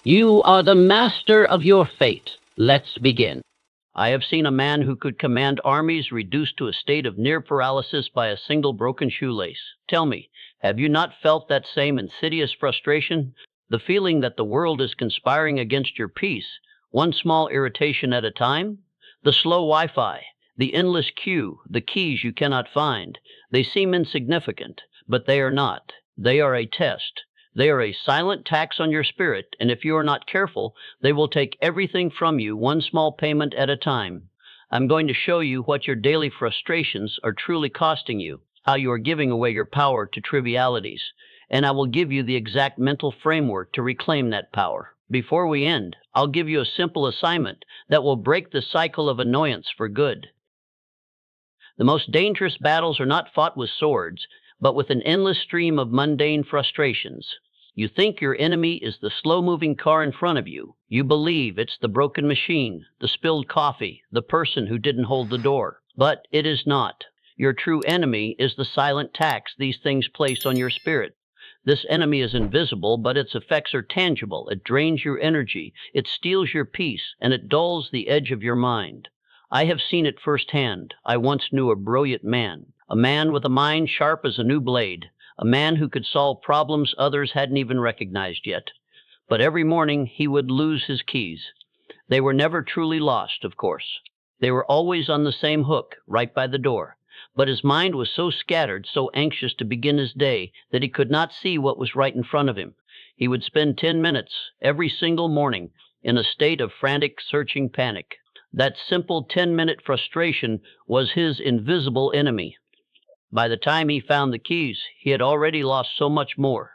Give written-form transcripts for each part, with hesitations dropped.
You are the master of your fate. Let's begin. I have seen a man who could command armies reduced to a state of near paralysis by a single broken shoelace. Tell me, have you not felt that same insidious frustration? The feeling that the world is conspiring against your peace, one small irritation at a time? The slow Wi Fi, the endless queue, the keys you cannot find. They seem insignificant, but they are not. They are a test. They are a silent tax on your spirit, and if you are not careful, they will take everything from you, one small payment at a time. I'm going to show you what your daily frustrations are truly costing you, how you are giving away your power to trivialities, and I will give you the exact mental framework to reclaim that power. Before we end, I'll give you a simple assignment that will break the cycle of annoyance for good. The most dangerous battles are not fought with swords, but with an endless stream of mundane frustrations. You think your enemy is the slow-moving car in front of you. You believe it's the broken machine, the spilled coffee, the person who didn't hold the door. But it is not. Your true enemy is the silent tax these things place on your spirit. This enemy is invisible, but its effects are tangible. It drains your energy, it steals your peace, and it dulls the edge of your mind. I have seen it firsthand. I once knew a brilliant man with a mind sharp as a new blade, a man who could solve problems others hadn't even recognized yet. But every morning he would lose his keys. They were never truly lost, of course. They were always on the same hook, right by the door. But his mind was so scattered, so anxious to begin his day, that he could not see what was right in front of him. He would spend 10 minutes every single morning in a state of frantic, searching panic. That simple 10-minute frustration was his invisible enemy. By the time he found the keys, he had already lost so much more.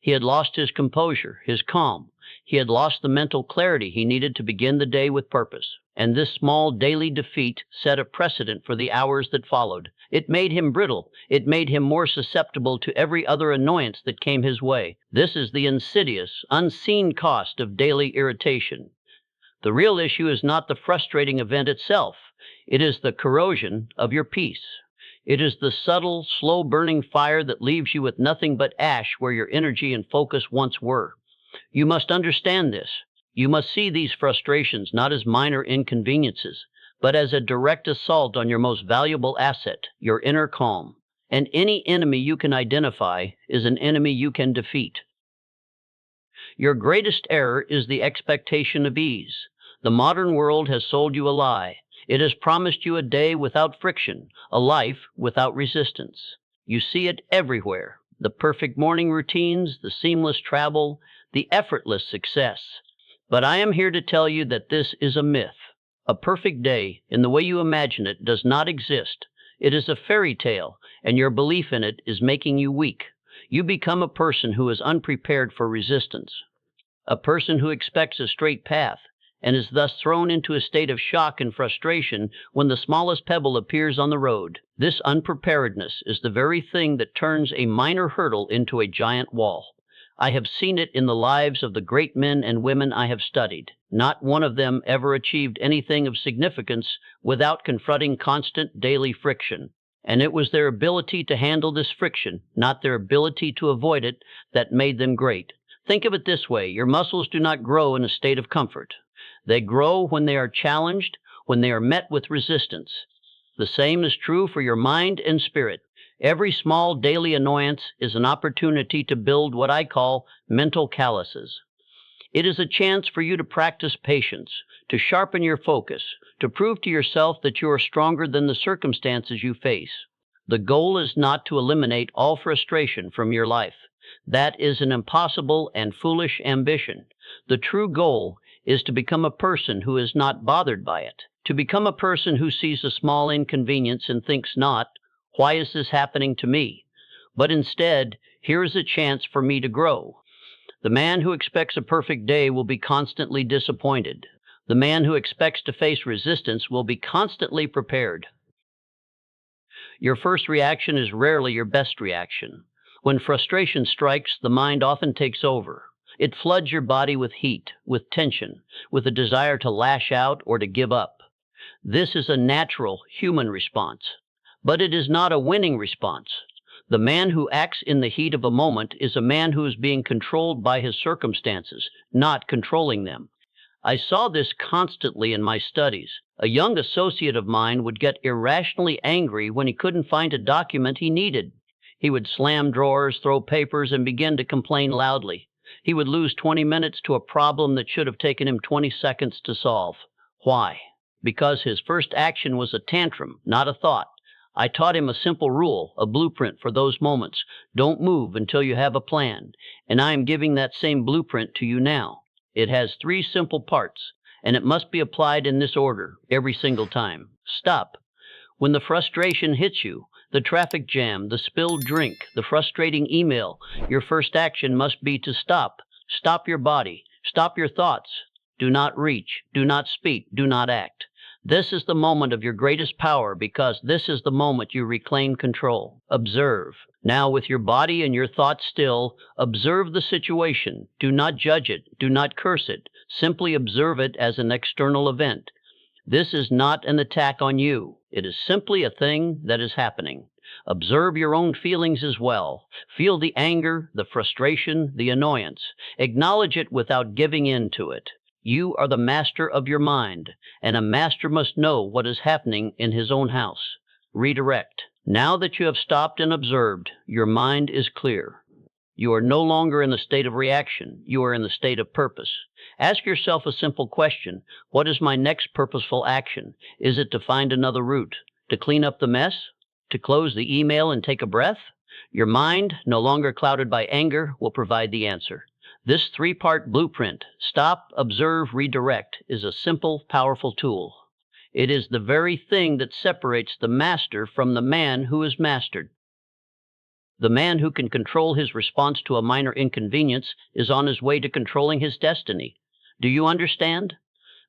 He had lost his composure, his calm. He had lost the mental clarity he needed to begin the day with purpose. And this small daily defeat set a precedent for the hours that followed. It made him brittle. It made him more susceptible to every other annoyance that came his way. This is the insidious, unseen cost of daily irritation. The real issue is not the frustrating event itself. It is the corrosion of your peace. It is the subtle, slow-burning fire that leaves you with nothing but ash where your energy and focus once were. You must understand this. You must see these frustrations not as minor inconveniences, but as a direct assault on your most valuable asset, your inner calm. And any enemy you can identify is an enemy you can defeat. Your greatest error is the expectation of ease. The modern world has sold you a lie. It has promised you a day without friction, a life without resistance. You see it everywhere. The perfect morning routines, the seamless travel, the effortless success. But I am here to tell you that this is a myth. A perfect day, in the way you imagine it, does not exist. It is a fairy tale, and your belief in it is making you weak. You become a person who is unprepared for resistance, a person who expects a straight path, and is thus thrown into a state of shock and frustration when the smallest pebble appears on the road. This unpreparedness is the very thing that turns a minor hurdle into a giant wall. I have seen it in the lives of the great men and women I have studied. Not one of them ever achieved anything of significance without confronting constant daily friction. And it was their ability to handle this friction, not their ability to avoid it, that made them great. Think of it this way: your muscles do not grow in a state of comfort. They grow when they are challenged, when they are met with resistance. The same is true for your mind and spirit. Every small daily annoyance is an opportunity to build what I call mental calluses. It is a chance for you to practice patience, to sharpen your focus, to prove to yourself that you are stronger than the circumstances you face. The goal is not to eliminate all frustration from your life. That is an impossible and foolish ambition. The true goal is to become a person who is not bothered by it, to become a person who sees a small inconvenience and thinks not, "Why is this happening to me?" but instead, "Here is a chance for me to grow." The man who expects a perfect day will be constantly disappointed. The man who expects to face resistance will be constantly prepared. Your first reaction is rarely your best reaction. When frustration strikes, the mind often takes over. It floods your body with heat, with tension, with a desire to lash out or to give up. This is a natural human response, but it is not a winning response. The man who acts in the heat of a moment is a man who is being controlled by his circumstances, not controlling them. I saw this constantly in my studies. A young associate of mine would get irrationally angry when he couldn't find a document he needed. He would slam drawers, throw papers, and begin to complain loudly. He would lose 20 minutes to a problem that should have taken him 20 seconds to solve. Why? Because his first action was a tantrum, not a thought. I taught him a simple rule, a blueprint for those moments. Don't move until you have a plan. And I am giving that same blueprint to you now. It has 3 simple parts, and it must be applied in this order every single time. Stop. When the frustration hits you, the traffic jam, the spilled drink, the frustrating email, your first action must be to stop. Stop your body. Stop your thoughts. Do not reach. Do not speak. Do not act. This is the moment of your greatest power because this is the moment you reclaim control. Observe. Now, with your body and your thoughts still, observe the situation. Do not judge it. Do not curse it. Simply observe it as an external event. This is not an attack on you. It is simply a thing that is happening. Observe your own feelings as well. Feel the anger, the frustration, the annoyance. Acknowledge it without giving in to it. You are the master of your mind, and a master must know what is happening in his own house. Redirect. Now that you have stopped and observed, your mind is clear. You are no longer in the state of reaction. You are in the state of purpose. Ask yourself a simple question. What is my next purposeful action? Is it to find another route? To clean up the mess? To close the email and take a breath? Your mind, no longer clouded by anger, will provide the answer. This 3-part blueprint, stop, observe, redirect, is a simple, powerful tool. It is the very thing that separates the master from the man who is mastered. The man who can control his response to a minor inconvenience is on his way to controlling his destiny. Do you understand?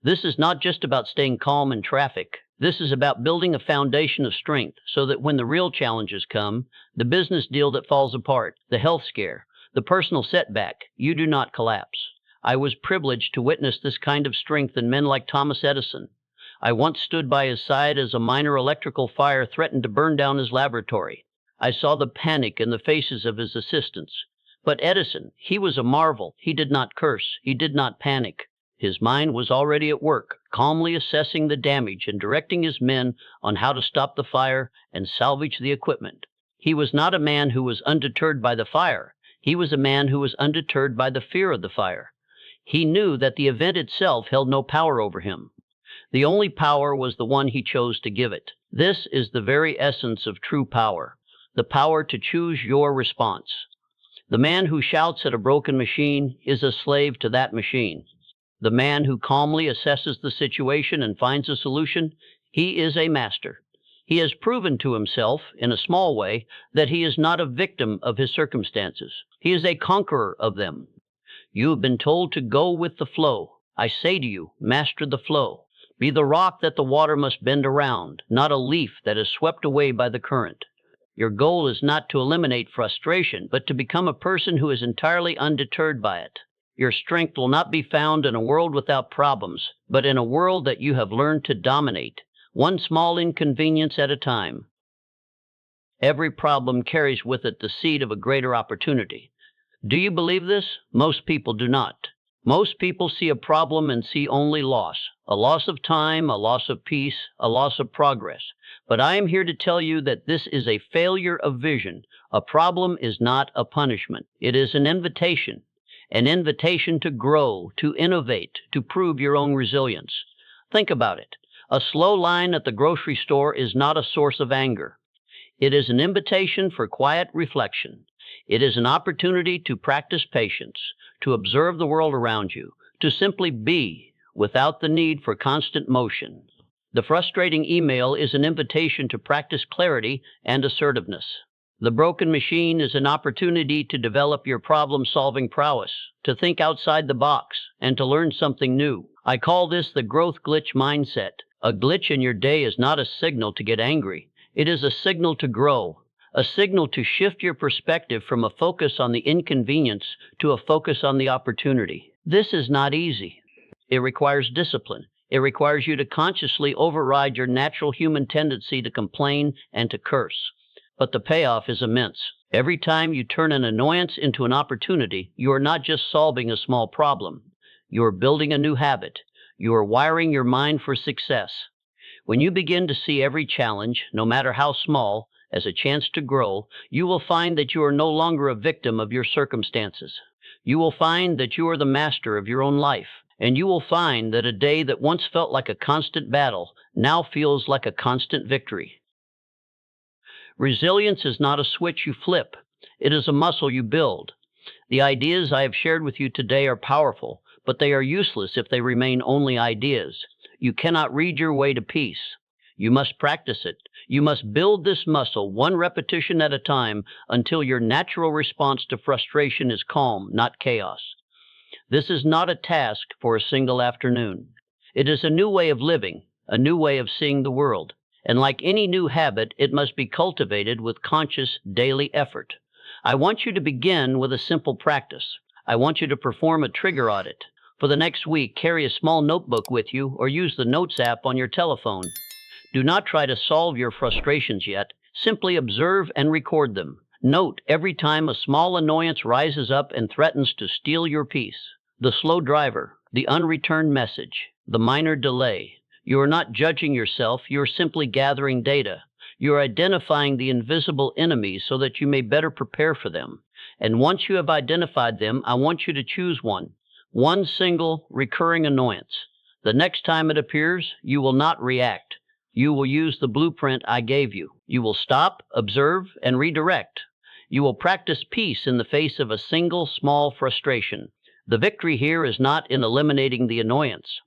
This is not just about staying calm in traffic. This is about building a foundation of strength so that when the real challenges come, the business deal that falls apart, the health scare, the personal setback, you do not collapse. I was privileged to witness this kind of strength in men like Thomas Edison. I once stood by his side as a minor electrical fire threatened to burn down his laboratory. I saw the panic in the faces of his assistants. But Edison, he was a marvel. He did not curse. He did not panic. His mind was already at work, calmly assessing the damage and directing his men on how to stop the fire and salvage the equipment. He was not a man who was undeterred by the fire. He was a man who was undeterred by the fear of the fire. He knew that the event itself held no power over him. The only power was the one he chose to give it. This is the very essence of true power, the power to choose your response. The man who shouts at a broken machine is a slave to that machine. The man who calmly assesses the situation and finds a solution, he is a master. He has proven to himself, in a small way, that he is not a victim of his circumstances. He is a conqueror of them. You have been told to go with the flow. I say to you, master the flow. Be the rock that the water must bend around, not a leaf that is swept away by the current. Your goal is not to eliminate frustration, but to become a person who is entirely undeterred by it. Your strength will not be found in a world without problems, but in a world that you have learned to dominate, one small inconvenience at a time. Every problem carries with it the seed of a greater opportunity. Do you believe this? Most people do not. Most people see a problem and see only loss, a loss of time, a loss of peace, a loss of progress. But I am here to tell you that this is a failure of vision. A problem is not a punishment. It is an invitation to grow, to innovate, to prove your own resilience. Think about it. A slow line at the grocery store is not a source of anger. It is an invitation for quiet reflection. It is an opportunity to practice patience, to observe the world around you, to simply be without the need for constant motion. The frustrating email is an invitation to practice clarity and assertiveness. The broken machine is an opportunity to develop your problem-solving prowess, to think outside the box, and to learn something new. I call this the growth glitch mindset. A glitch in your day is not a signal to get angry. It is a signal to grow, a signal to shift your perspective from a focus on the inconvenience to a focus on the opportunity. This is not easy. It requires discipline. It requires you to consciously override your natural human tendency to complain and to curse. but the payoff is immense. Every time you turn an annoyance into an opportunity, you are not just solving a small problem. You are building a new habit. You are wiring your mind for success. When you begin to see every challenge, no matter how small, as a chance to grow, you will find that you are no longer a victim of your circumstances. You will find that you are the master of your own life. And you will find that a day that once felt like a constant battle now feels like a constant victory. Resilience is not a switch you flip. It is a muscle you build. The ideas I have shared with you today are powerful, but they are useless if they remain only ideas. You cannot read your way to peace. You must practice it. You must build this muscle one repetition at a time until your natural response to frustration is calm, not chaos. This is not a task for a single afternoon. It is a new way of living, a new way of seeing the world. And like any new habit, it must be cultivated with conscious daily effort. I want you to begin with a simple practice. I want you to perform a trigger audit. For the next week, carry a small notebook with you or use the Notes app on your telephone. Do not try to solve your frustrations yet. Simply observe and record them. Note every time a small annoyance rises up and threatens to steal your peace. The slow driver, the unreturned message, the minor delay. You are not judging yourself, you are simply gathering data. You are identifying the invisible enemies so that you may better prepare for them. And once you have identified them, I want you to choose one single recurring annoyance. The next time it appears, you will not react. You will use the blueprint I gave you. You will stop, observe, and redirect. You will practice peace in the face of a single small frustration. The victory here is not in eliminating the annoyance.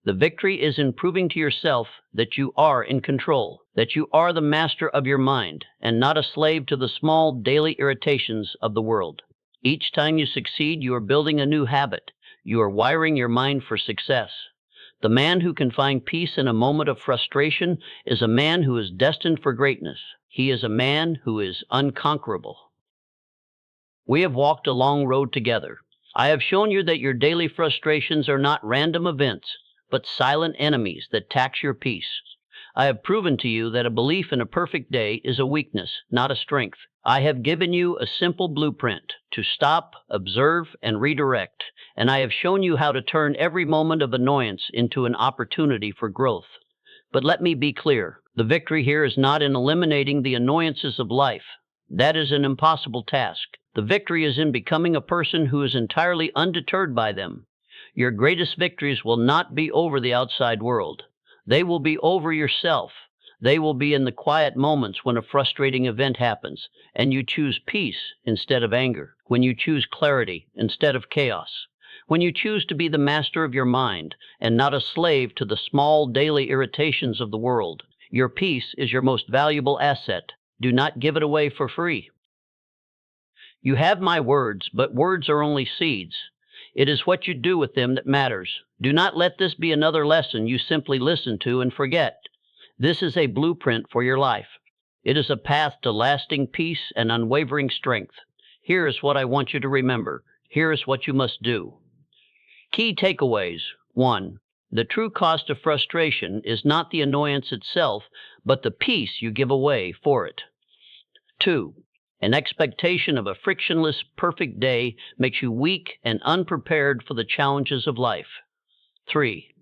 The victory is in proving to yourself that you are in control, that you are the master of your mind, and not a slave to the small daily irritations of the world. Each time you succeed, you are building a new habit. You are wiring your mind for success. The man who can find peace in a moment of frustration is a man who is destined for greatness. He is a man who is unconquerable. We have walked a long road together. I have shown you that your daily frustrations are not random events, but silent enemies that tax your peace. I have proven to you that a belief in a perfect day is a weakness, not a strength. I have given you a simple blueprint to stop, observe, and redirect, and I have shown you how to turn every moment of annoyance into an opportunity for growth. But let me be clear, the victory here is not in eliminating the annoyances of life. That is an impossible task. The victory is in becoming a person who is entirely undeterred by them. Your greatest victories will not be over the outside world. They will be over yourself. They will be in the quiet moments when a frustrating event happens, and you choose peace instead of anger, when you choose clarity instead of chaos, when you choose to be the master of your mind and not a slave to the small daily irritations of the world. Your peace is your most valuable asset. Do not give it away for free. You have my words, but words are only seeds. It is what you do with them that matters. Do not let this be another lesson you simply listen to and forget. This is a blueprint for your life. It is a path to lasting peace and unwavering strength. Here is what I want you to remember. Here is what you must do. Key takeaways. 1. The true cost of frustration is not the annoyance itself, but the peace you give away for it. 2. An expectation of a frictionless, perfect day makes you weak and unprepared for the challenges of life. 3.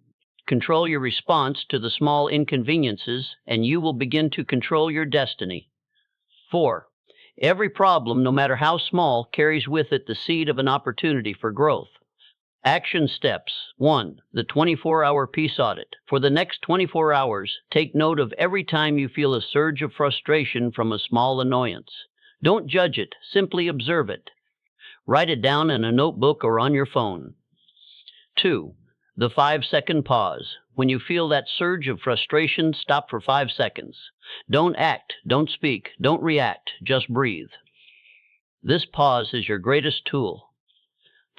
Control your response to the small inconveniences, and you will begin to control your destiny. 4. Every problem, no matter how small, carries with it the seed of an opportunity for growth. Action steps. 1. The 24-hour peace audit. For the next 24 hours, take note of every time you feel a surge of frustration from a small annoyance. Don't judge it, simply observe it. Write it down in a notebook or on your phone. 2. The 5-second pause. When you feel that surge of frustration, stop for 5 seconds. Don't act, don't speak, don't react, just breathe. This pause is your greatest tool.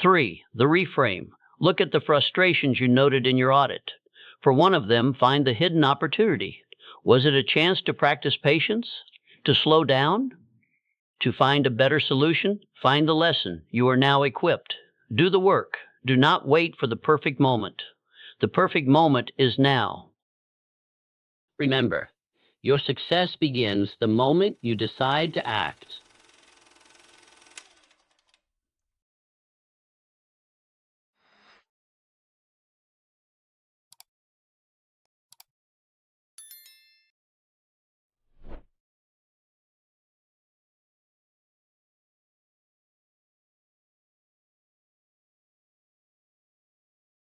3. The reframe. Look at the frustrations you noted in your audit. For one of them, find the hidden opportunity. Was it a chance to practice patience? To slow down? To find a better solution? Find the lesson. You are now equipped. Do the work. Do not wait for the perfect moment. The perfect moment is now. Remember, Your success begins the moment you decide to act.